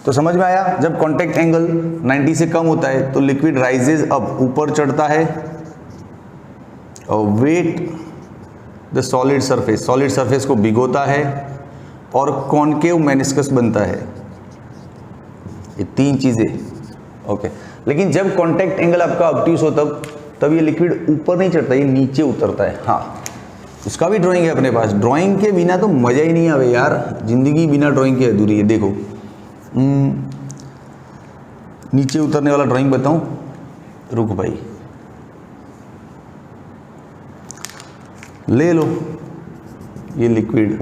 तो समझ में आया? जब कांटेक्ट एंगल 90 से कम होता है तो लिक्विड राइजेज अप, ऊपर चढ़ता है, और wet the solid surface, solid surface को भिगोता है, और कॉनकेव मेनिस्कस बनता है। ये तीन चीजें, ओके। लेकिन जब कॉन्टैक्ट एंगल आपका ऑब्ट्यूस हो तब ये लिक्विड ऊपर नहीं चढ़ता, ये नीचे उतरता है। हाँ, उसका भी ड्राइंग है अपने पास। ड्राइंग के बिना तो मज़ा ही नहीं आवे यार, जिंदगी बिना ड्राइंग के अधूरी है। देखो नीचे उतरने वाला ड्राइंग बताऊं? रुक भाई, ले लो ये लिक्विड,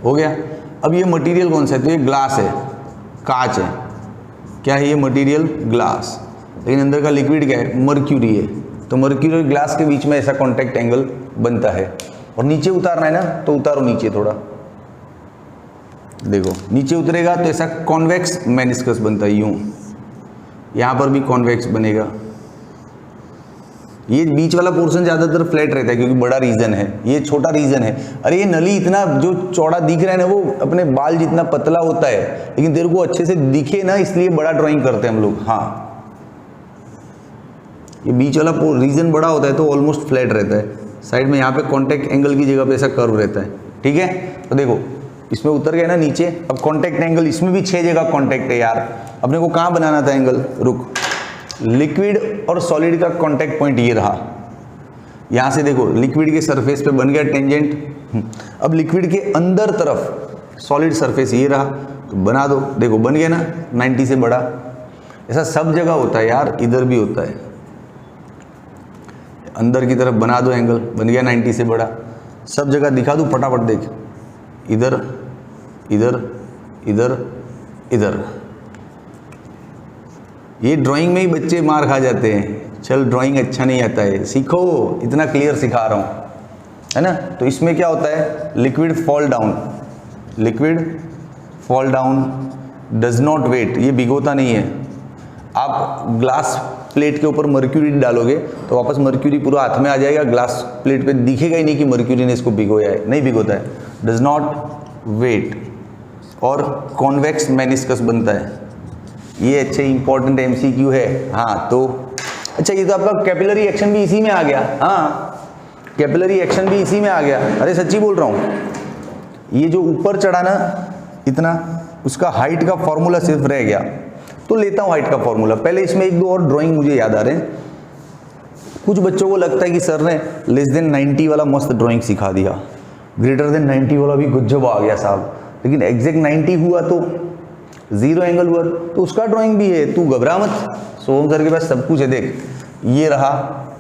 हो गया। अब ये मटेरियल कौन सा है? तो ये ग्लास है, कांच है। क्या है ये मटेरियल? ग्लास। लेकिन अंदर का लिक्विड क्या है? मर्क्यूरी है। तो मर्क्यूरी और ग्लास के बीच में ऐसा कांटेक्ट एंगल बनता है। और नीचे उतारना है ना, तो उतारो नीचे थोड़ा, देखो नीचे उतरेगा तो ऐसा कॉन्वेक्स मेनिस्कस बनता है, यूं। यहां पर भी कॉन्वेक्स बनेगा। ये बीच वाला पोर्शन ज्यादातर फ्लैट रहता है क्योंकि बड़ा रीजन है, ये छोटा रीजन है। अरे ये नली इतना जो चौड़ा दिख रहा है ना, वो अपने बाल जितना पतला होता है, लेकिन तेरे को अच्छे से दिखे ना, इसलिए बड़ा ड्राइंग करते हैं हम लोग। हाँ, ये बीच वाला रीजन बड़ा होता है तो ऑलमोस्ट फ्लैट रहता है। साइड में यहाँ पे कॉन्टैक्ट एंगल की जगह पे ऐसा कर्व रहता है, ठीक है। तो देखो इसमें उतर गया ना नीचे। अब कॉन्टैक्ट एंगल, इसमें भी 6 जगह कॉन्टैक्ट है यार। अपने को कहाँ बनाना था एंगल? रुक, लिक्विड और सॉलिड का कॉन्टैक्ट पॉइंट ये रहा। यहाँ से देखो लिक्विड के सरफेस पे बन गया टेंजेंट। अब लिक्विड के अंदर तरफ सॉलिड सरफेस ये रहा, तो बना दो। देखो बन गया ना 90 से बड़ा। ऐसा सब जगह होता है यार, इधर भी होता है। अंदर की तरफ बना दो एंगल, बन गया 90 से बड़ा। सब जगह दिखा दूँ फटाफट, देख इधर इधर इधर इधर। ये ड्राइंग में ही बच्चे मार खा जाते हैं, चल ड्राइंग अच्छा नहीं आता है, सीखो, इतना क्लियर सिखा रहा हूँ, है ना। तो इसमें क्या होता है? Liquid fall down, liquid fall down does not wet, ये भिगोता नहीं है। आप ग्लास प्लेट के ऊपर मर्क्यूरी डालोगे तो वापस मर्क्यूरी पूरा हाथ में आ जाएगा, ग्लास प्लेट पे दिखेगा ही नहीं कि मर्क्यूरी ने इसको भिगोया है, नहीं भिगोता है, डज नॉट वेट। और कॉन्वेक्स मेनिस्कस बनता है। ये अच्छे इंपॉर्टेंट एमसीक्यू है। हाँ, तो अच्छा, ये तो आपका कैपिलरी एक्शन भी इसी में आ गया। हाँ, कैपिलरी एक्शन भी इसी में आ गया। अरे सच्ची बोल रहा हूँ, ये जो ऊपर चढ़ा ना इतना, उसका हाइट का फॉर्मूला सिर्फ रह गया। तो लेता हूँ हाइट का फॉर्मूला। पहले इसमें 1-2 और ड्राइंग मुझे याद आ रहे हैं। कुछ बच्चों को लगता है कि सर ने लेस देन 90 वाला मस्त ड्राइंग सिखा दिया, ग्रेटर देन 90 वाला भी गजब आ गया साहब, लेकिन एग्जैक्ट 90 हुआ तो 0 एंगल हुआ तो उसका ड्राइंग भी है, तू घबरा मत। सोहम सर के पास सब कुछ है। देख ये रहा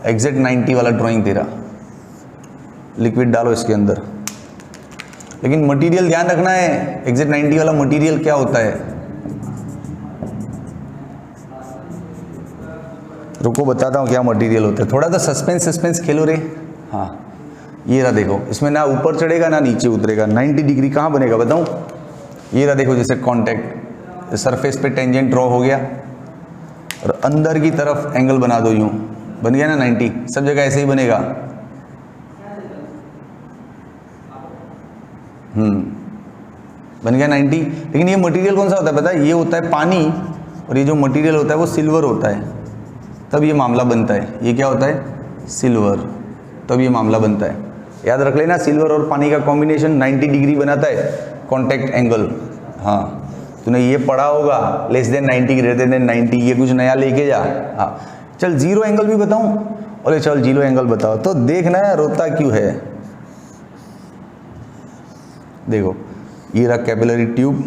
एग्जैक्ट 90 वाला ड्राइंग तेरा। लिक्विड डालो इसके अंदर, लेकिन मटेरियल ध्यान रखना है, एग्जैक्ट 90 वाला मटेरियल क्या होता है। रुको बताता हूँ क्या मटेरियल होता है, थोड़ा सा सस्पेंस खेलो रे। हाँ, ये रहा देखो, इसमें ना ऊपर चढ़ेगा ना नीचे उतरेगा, 90 डिग्री कहाँ बनेगा बताऊँ? ये रहा देखो, जैसे कॉन्टैक्ट सरफेस पे टेंजेंट ड्रॉ हो गया और अंदर की तरफ एंगल बना दो, यूं बन गया ना 90। सब जगह ऐसे ही बनेगा। बन गया 90। लेकिन ये मटेरियल कौन सा होता है पता है? ये होता है पानी, और ये जो मटेरियल होता है वो सिल्वर होता है, तब ये मामला बनता है। ये क्या होता है? सिल्वर, तब ये मामला बनता है। याद रख लेना, सिल्वर और पानी का कॉम्बिनेशन 90 डिग्री बनाता है कॉन्टैक्ट एंगल। हाँ, तूने ये पढ़ा होगा, लेस देन 90 ग्रेटर देन 90, ये कुछ नया लेके जा। हाँ चल, 0 एंगल भी बताऊं? अरे चल 0 एंगल बताओ, तो देखना है रोता क्यों है। देखो ये रहा कैपिलरी ट्यूब,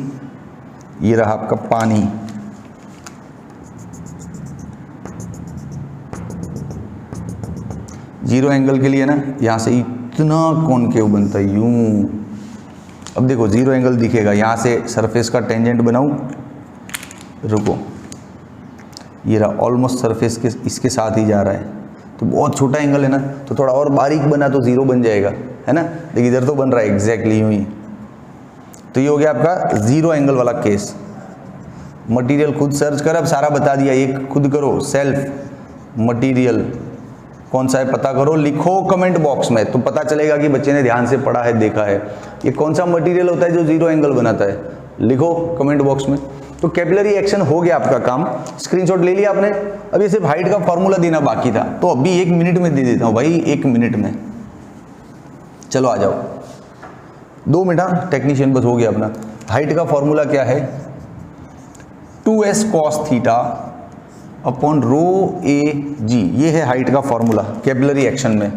ये रहा आपका पानी, जीरो एंगल के लिए ना यहाँ से इतना कॉनकेव बनता है यूं। अब देखो 0 एंगल दिखेगा, यहाँ से सरफेस का टेंजेंट बनाऊं, रुको, ये रहा ऑलमोस्ट सरफेस के इसके साथ ही जा रहा है, तो बहुत छोटा एंगल है ना, तो थोड़ा और बारीक बना तो 0 बन जाएगा, है ना। देखिए इधर तो बन रहा है एग्जैक्टली यूं ही। तो ये हो गया आपका 0 एंगल वाला केस। मटेरियल खुद सर्च कर, अब सारा बता दिया, ये खुद करो, सेल्फ मटेरियल कौन सा है पता करो, लिखो कमेंट बॉक्स में, तो पता चलेगा कि बच्चे ने ध्यान से पढ़ा है, देखा है। ये कौन सा मटेरियल होता है जो 0 एंगल बनाता है, लिखो कमेंट बॉक्स में। तो कैपिलरी एक्शन हो गया आपका काम, स्क्रीनशॉट ले लिया आपने। अब ये सिर्फ हाइट का फॉर्मूला देना बाकी था, तो अभी 1 मिनट में दे देता हूँ भाई, 1 मिनट में। चलो आ जाओ, 2 मिनट, टेक्नीशियन बस हो गया अपना। हाइट का फॉर्मूला क्या है? 2s cos theta upon rho A G, ये है हाइट का फॉर्मूला कैपिलरी एक्शन में।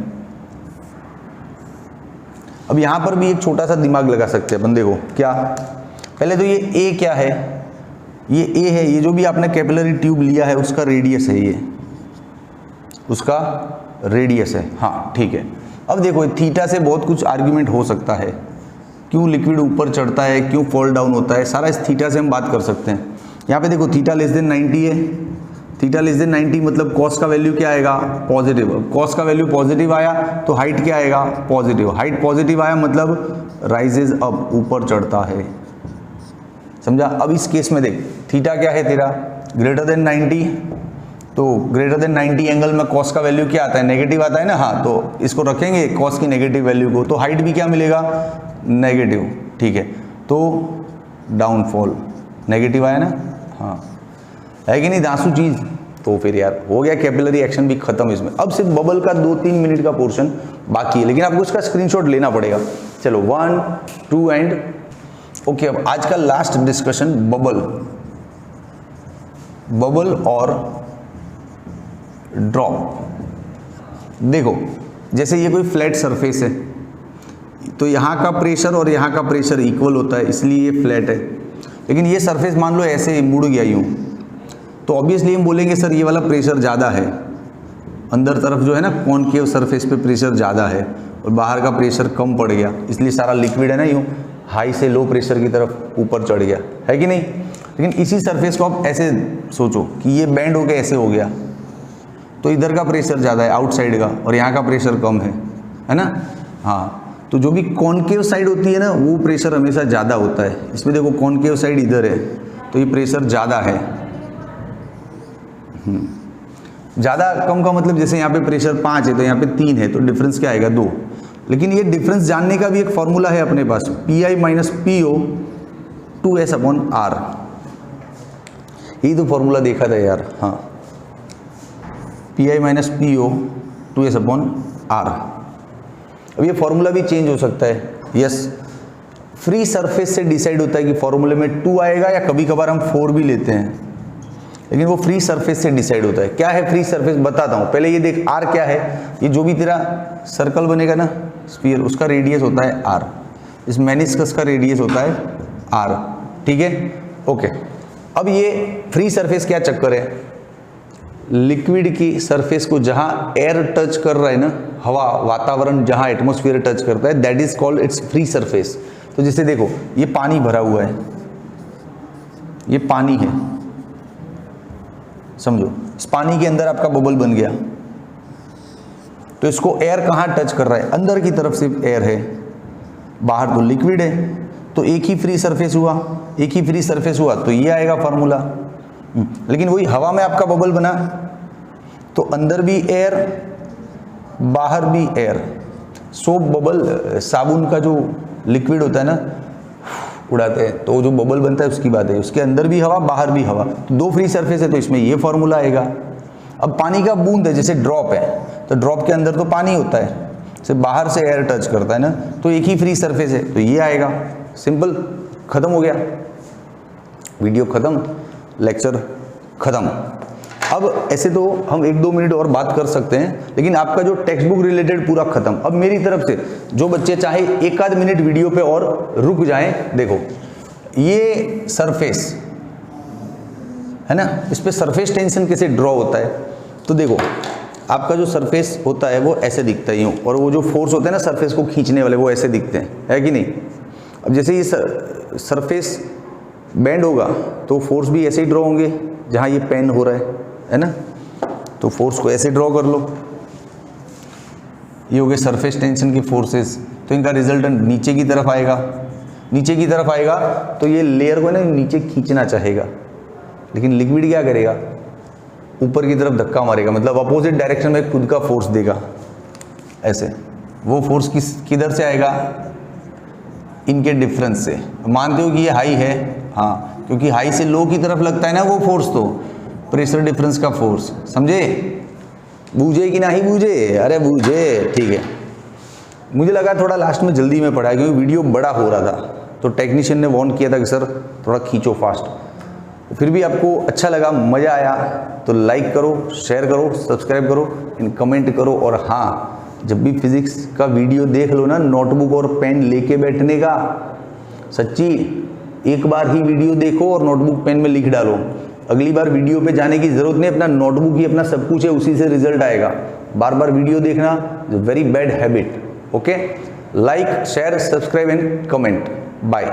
अब यहां पर भी एक छोटा सा दिमाग लगा सकते हैं अपन, देखो क्या, पहले तो ये a क्या है, ये a है, ये जो भी आपने कैपिलरी ट्यूब लिया है उसका रेडियस है, ये उसका रेडियस है, हाँ ठीक है। अब देखो थीटा से बहुत कुछ आर्ग्यूमेंट हो सकता है, क्यों लिक्विड ऊपर चढ़ता है, क्यों फॉल डाउन होता है, सारा इस थीटा से हम बात कर सकते हैं। यहाँ पे देखो थीटा लेस देन 90 है, थीटा लेस देन 90 मतलब कॉस का वैल्यू क्या आएगा, पॉजिटिव। कॉस का वैल्यू पॉजिटिव आया तो हाइट क्या आएगा, पॉजिटिव। हाइट पॉजिटिव आया मतलब राइजेज अप, ऊपर चढ़ता है, समझा। अब इस केस में देख थीटा क्या है तेरा, ग्रेटर देन 90, तो ग्रेटर देन 90 एंगल में कॉस का वैल्यू क्या आता है, नेगेटिव आता है ना, हाँ तो इसको रखेंगे कॉस की नेगेटिव वैल्यू को, तो हाइट भी क्या मिलेगा, नेगेटिव, ठीक है। तो डाउनफॉल नेगेटिव आया ना, हाँ है कि नहीं दांसू चीज। तो फिर यार हो गया, कैपिलरी एक्शन भी खत्म इसमें। अब सिर्फ बबल का 2-3 मिनट का पोर्शन बाकी है, लेकिन आपको इसका स्क्रीनशॉट लेना पड़ेगा। चलो 1, 2 एंड ओके। अब आज का लास्ट डिस्कशन बबल और ड्रॉप। देखो जैसे ये कोई फ्लैट सरफेस है तो यहाँ का प्रेशर और यहाँ का प्रेशर इक्वल होता है, इसलिए ये फ्लैट है। लेकिन ये सरफेस मान लो ऐसे मुड़ गया यूँ, तो ऑब्वियसली हम बोलेंगे सर ये वाला प्रेशर ज़्यादा है, अंदर तरफ जो है ना कॉनकेव सरफेस पे प्रेशर ज़्यादा है और बाहर का प्रेशर कम पड़ गया, इसलिए सारा लिक्विड है ना यूँ हाई से लो प्रेशर की तरफ ऊपर चढ़ गया, है कि नहीं। लेकिन इसी सरफेस को आप ऐसे सोचो कि ये बैंड होकर ऐसे हो गया, तो इधर का प्रेशर ज़्यादा है आउटसाइड का और यहाँ का प्रेशर कम है ना, हाँ। तो जो भी कॉनकेव साइड होती है ना वो प्रेशर हमेशा ज़्यादा होता है। इसमें देखो कॉनकेव साइड इधर है तो ये प्रेशर ज़्यादा है, ज़्यादा कम का मतलब जैसे यहाँ पे प्रेशर 5 है तो यहाँ पे 3 है, तो डिफरेंस क्या आएगा 2। लेकिन ये डिफरेंस जानने का भी एक फॉर्मूला है अपने पास, PI minus PO 2S upon R। यही तो फॉर्मूला देखा था यार, हाँ PI minus PO 2S upon R। अब ये फॉर्मूला भी चेंज हो सकता है, यस फ्री सरफेस से डिसाइड होता है कि फॉर्मूले में 2 आएगा या कभी कभार हम 4 भी लेते हैं, लेकिन वो फ्री सरफेस से डिसाइड होता है। क्या है फ्री सरफेस बताता हूँ, पहले ये देख R क्या है, ये जो भी तेरा सर्कल बनेगा ना स्फीयर उसका रेडियस होता है R, इस मेनिस्कस का रेडियस होता है R, ठीक है ओके। अब ये फ्री सरफेस क्या चक्कर है, लिक्विड की सरफेस को जहां एयर टच कर रहा है ना, हवा वातावरण जहां एटमॉस्फेयर टच करता है that is called its free surface. तो जैसे देखो ये पानी भरा हुआ है, ये पानी है, समझो इस पानी के अंदर आपका बबल बन गया, तो इसको एयर कहां टच कर रहा है, अंदर की तरफ सिर्फ एयर है, बाहर तो लिक्विड है, तो एक ही फ्री सरफेस हुआ, एक ही फ्री सरफेस हुआ तो ये आएगा फॉर्मूला। लेकिन वही हवा में आपका बबल बना तो अंदर भी एयर बाहर भी एयर, सोप बबल साबुन का जो लिक्विड होता है ना उड़ाते हैं तो जो बबल बनता है उसकी बात है, उसके अंदर भी हवा बाहर भी हवा, तो 2 फ्री सरफेस है तो इसमें ये फॉर्मूला आएगा। अब पानी का बूंद है जैसे ड्रॉप है, तो ड्रॉप के अंदर तो पानी होता है, सिर्फ बाहर से एयर टच करता है ना, तो एक ही फ्री सरफेस है तो ये आएगा, सिंपल, खत्म हो गया, वीडियो खत्म, लेक्चर खत्म। अब ऐसे तो हम 1-2 मिनट और बात कर सकते हैं, लेकिन आपका जो टेक्स्ट बुक रिलेटेड पूरा खत्म। अब मेरी तरफ से जो बच्चे चाहे 1-आध मिनट वीडियो पे और रुक जाएं, देखो ये सरफेस है ना, इस पे सरफेस टेंशन कैसे ड्रॉ होता है, तो देखो आपका जो सरफेस होता है वो ऐसे दिखता है यूँ, और वो जो फोर्स होते हैं ना सरफेस को खींचने वाले वो ऐसे दिखते हैं, है कि नहीं। अब जैसे ये सरफेस बेंड होगा तो फोर्स भी ऐसे ही ड्रॉ होंगे जहाँ ये पेन हो रहा है ना, तो फोर्स को ऐसे ड्रॉ कर लो, ये हो गए सरफेस टेंशन के फोर्सेस, तो इनका रिजल्टेंट नीचे की तरफ आएगा, नीचे की तरफ आएगा तो ये लेयर को ना नीचे खींचना चाहेगा, लेकिन लिक्विड क्या करेगा, ऊपर की तरफ धक्का मारेगा, मतलब अपोजिट डायरेक्शन में खुद का फोर्स देगा ऐसे। वो फोर्स किधर से आएगा, इनके डिफरेंस से। मानते हो कि ये हाई है, हाँ क्योंकि हाई से लो की तरफ लगता है ना वो फोर्स, तो प्रेशर डिफरेंस का फोर्स, समझे, बूझे कि नहीं बूझे, अरे बूझे, ठीक है। मुझे लगा थोड़ा लास्ट में जल्दी में पढ़ा क्योंकि वीडियो बड़ा हो रहा था, तो टेक्नीशियन ने वार्न किया था कि सर थोड़ा खींचो फास्ट, फिर भी आपको अच्छा लगा, मज़ा आया तो लाइक करो, शेयर करो, सब्सक्राइब करो, एंड कमेंट करो। और हाँ, जब भी फिजिक्स का वीडियो देख लो ना, नोटबुक और पेन लेके बैठने का, सच्ची एक बार ही वीडियो देखो और नोटबुक पेन में लिख डालो। अगली बार वीडियो पे जाने की जरूरत नहीं, अपना नोटबुक ही अपना सब कुछ है, उसी से रिजल्ट आएगा। बार बार वीडियो देखना is very bad habit. Okay, like, share, subscribe and comment. Bye.